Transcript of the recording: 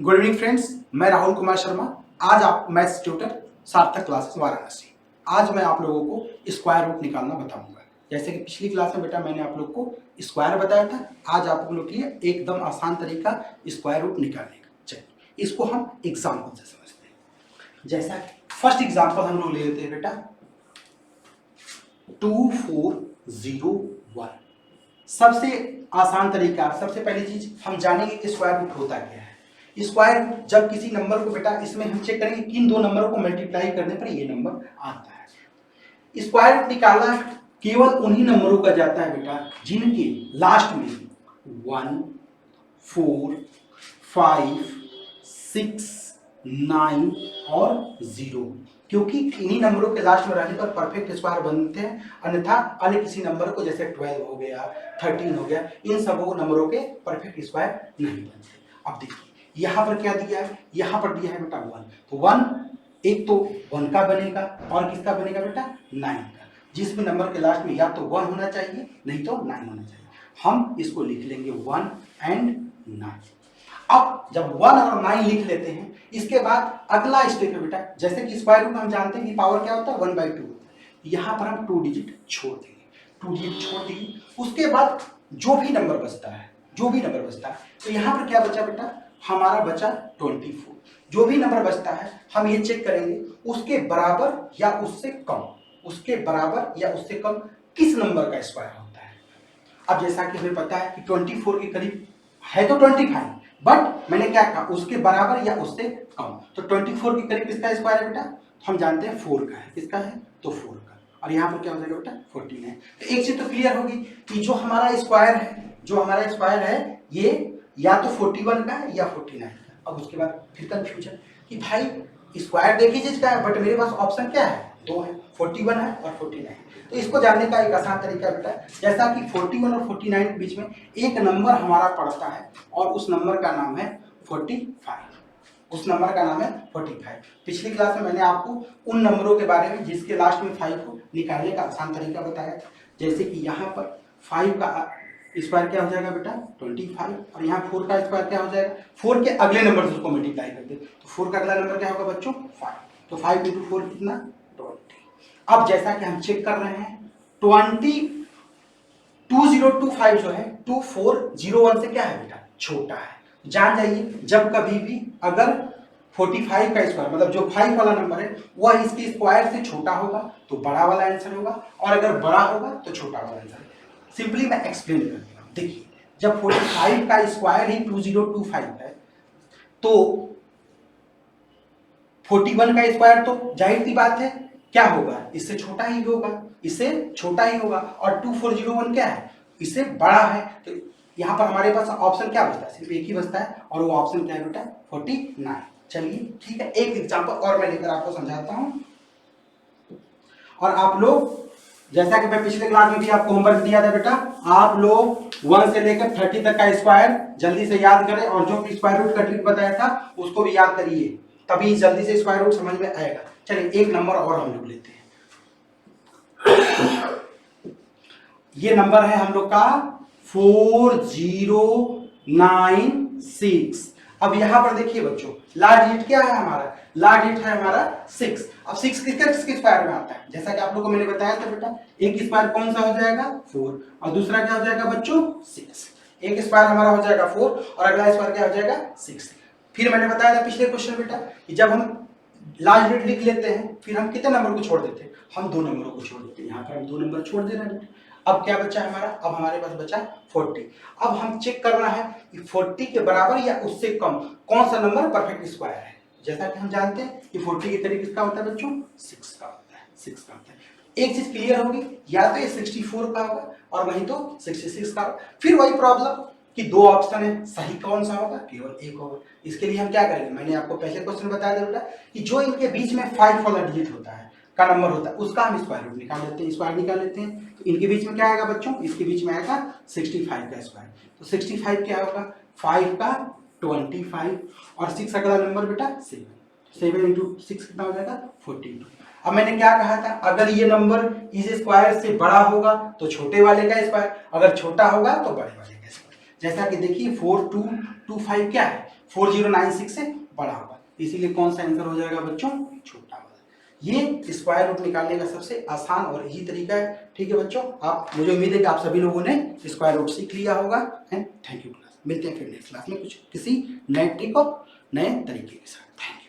Good evening friends, मैं राहुल कुमार शर्मा। आज आप मैथ्स ट्यूटर सार्थक क्लासेस वाराणसी। आज मैं आप लोगों को स्क्वायर रूट निकालना बताऊंगा। जैसे कि पिछली क्लास में बेटा मैंने आप लोग को स्क्वायर बताया था, आज आप लोगों के लिए एकदम आसान तरीका स्क्वायर रूट निकालने का। चलिए इसको हम एग्जाम्पल से समझते हैं। जैसा फर्स्ट एग्जाम्पल हम लोग ले लेते हैं बेटा 2401। सबसे आसान तरीका, सबसे पहली चीज हम जानेंगे कि स्क्वायर रूट होता क्या है। स्क्वायर रूट जब किसी नंबर को बेटा इसमें हम चेक करेंगे किन दो नंबरों को मल्टीप्लाई करने पर ये नंबर आता है। स्क्वायर रूट निकालना केवल उन्हीं नंबरों का जाता है बेटा जिनके लास्ट में 1, 4, 5, 6, 9 और 0, क्योंकि इन्हीं नंबरों के लास्ट में रहने पर परफेक्ट स्क्वायर बनते हैं। अन्यथा अन्य किसी नंबर को जैसे 12 हो गया, 13 हो गया, इन सब नंबरों के परफेक्ट स्क्वायर नहीं बनते। अब देखिए यहाँ पर क्या दिया है, यहाँ पर दिया है बेटा 1, तो 1 एक तो 1 का बनेगा और किसका बनेगा बेटा 9 का, जिसमें नंबर के लास्ट में या तो 1 होना चाहिए नहीं तो 9 होना चाहिए। हम इसको लिख लेंगे 1 एंड 9। अब जब 1 और 9 लिख लेते हैं, इसके बाद अगला स्टेप है बेटा, जैसे कि स्क्वायर रूट में हम जानते हैं कि पावर क्या होता है 1/2 होता है। यहाँ पर हम 2 डिजिट छोड़ देंगे, 2 डिजिट छोड़ देंगे। उसके बाद जो भी नंबर बचता है, तो यहाँ पर क्या बचा बेटा, हमारा बचा 24। जो भी नंबर बचता है हम ये चेक करेंगे उसके बराबर या उससे कम किस नंबर का स्क्वायर होता है। अब जैसा कि हमें पता है कि 24 के करीब है तो 25, बट मैंने क्या कहा उसके बराबर या उससे कम, तो 24 के करीब किसका स्क्वायर है बेटा, हम जानते हैं 4 का है। किसका है तो 4 का, और यहाँ पर क्या हो जाएगा बेटा 14 है। तो एक चीज तो क्लियर होगी कि जो हमारा स्क्वायर है ये या तो 41 का है या 49 का। अब उसके बाद फिर कंफ्यूजन कि भाई स्क्वायर देखिए जिसका है, बट मेरे पास ऑप्शन क्या है, 2 है, 41 है और 49। तो इसको जानने का एक आसान तरीका बेटा, जैसा कि 41 और 49 के बीच में एक नंबर हमारा पड़ता है और उस नंबर का नाम है 45। पिछली क्लास में मैंने आपको उन नंबरों के बारे में जिसके लास्ट में 5 को निकालने का आसान तरीका बताया था। जैसे कि यहाँ पर 5 का स्क्वायर क्या हो जाएगा बेटा 25, और यहाँ 4 का स्क्वायर क्या हो जाएगा, 4 के अगले नंबर से उसको मल्टीप्लाई कर दे तो 4 का अगला नंबर क्या होगा बच्चों 5, तो 5 × 4 कितना 20। अब जैसा कि हम चेक कर रहे हैं 2025 जो है 2401 से क्या है बेटा छोटा है। जान जाइए जब कभी भी अगर 45 का स्क्वायर मतलब जो 5 वाला नंबर है वह इसके स्क्वायर से छोटा होगा तो बड़ा वाला आंसर होगा, और अगर बड़ा होगा तो छोटा वाला आंसर होगा। सिंपली मैं एक्सप्लेन कर रहा हूं। देखिए जब 45 का स्क्वायर ही 2025 है तो 41 का स्क्वायर तो जाहिर सी बात है क्या होगा, इससे छोटा ही होगा, और 2401 क्या है इससे बड़ा है। तो यहाँ पर हमारे पास ऑप्शन क्या बचता है, सिर्फ एक ही बचता है, और वो ऑप्शन क्या है बेटा 49। चलिए ठीक है, एक एग्जांपल और मैं लेकर आपको समझाता हूं। और आप लोग जैसा कि मैं पिछले क्लास में भी आपको होमवर्क दिया था बेटा, आप लोग 1 से लेकर 30 तक का स्क्वायर जल्दी से याद करें, और जो भी स्क्वायर रूट का ट्रिक बताया था उसको भी याद करिए, तभी जल्दी से स्क्वायर रूट समझ में आएगा। चलिए एक नंबर और हम लोग लेते हैं। ये नंबर है हम लोग का 4096। अब यहां पर देखिए बच्चों लास्ट डिजिट क्या है हमारा, लास्ट डिजिट है हमारा 6। अब 6 किसके स्क्वायर में आता है, जैसा कि आप लोगों को मैंने बताया था बेटा, एक स्क्वायर कौन सा हो जाएगा 4, और दूसरा क्या हो जाएगा बच्चों 6। एक स्क्वायर हमारा हो जाएगा 4 और अगला स्क्वायर क्या हो जाएगा 6। फिर मैंने बताया था पिछले क्वेश्चन बेटा कि जब हम लास्ट डिजिट लिख लेते हैं फिर हम कितने नंबर को छोड़ देते हैं, हम 2 नंबरों को छोड़ देते हैं। यहाँ पर हम 2 नंबर छोड़ दे रहे हैं। अब क्या बचा हमारा, अब हमारे पास बचा 40। अब हम चेक करना है कि 40 के बराबर या उससे कम कौन सा नंबर परफेक्ट स्क्वायर है। जैसा कि हम जानते हैं कि 40 के करीब किसका होता है बच्चों 6 का होता है। एक चीज क्लियर होगी, या तो ये 64 का होगा और वहीं तो 66 का होगा। फिर वही प्रॉब्लम कि 2 ऑप्शन है, सही कौन सा होगा, केवल एक होगा। इसके लिए हम क्या करेंगे, मैंने आपको पहले क्वेश्चन बताया था बेटा कि जो इनके बीच में 5 वाला डिजिट होता है का नंबर होता है उसका हम स्क्वायर रूट निकाल लेते हैं। तो इनके बीच में क्या आएगा बच्चों, इसके बीच में आएगा 65 का स्क्वायर। तो 65 क्या होगा 5 का 25 और 6 अगला नंबर बेटा 7 × 6 कितना हो जाएगा 42। अब मैंने क्या कहा था, अगर ये नंबर इस स्क्वायर से बड़ा होगा तो छोटे वाले का स्क्वायर, अगर छोटा होगा तो बड़े वाले का स्क्वायर। जैसा कि देखिए 4225 क्या है 4096 से बड़ा होगा, इसीलिए कौन सा आंसर हो जाएगा बच्चों, छोटा वाला। ये स्क्वायर रूट निकालने का सबसे आसान और इजी तरीका है। ठीक है बच्चों, आप, मुझे उम्मीद है कि आप सभी लोगों ने स्क्वायर रूट सीख लिया होगा। एंड थैंक यू क्लास, मिलते हैं फिर नेक्स्ट क्लास में कुछ किसी नए ट्रिक और नए तरीके के साथ। Thank you.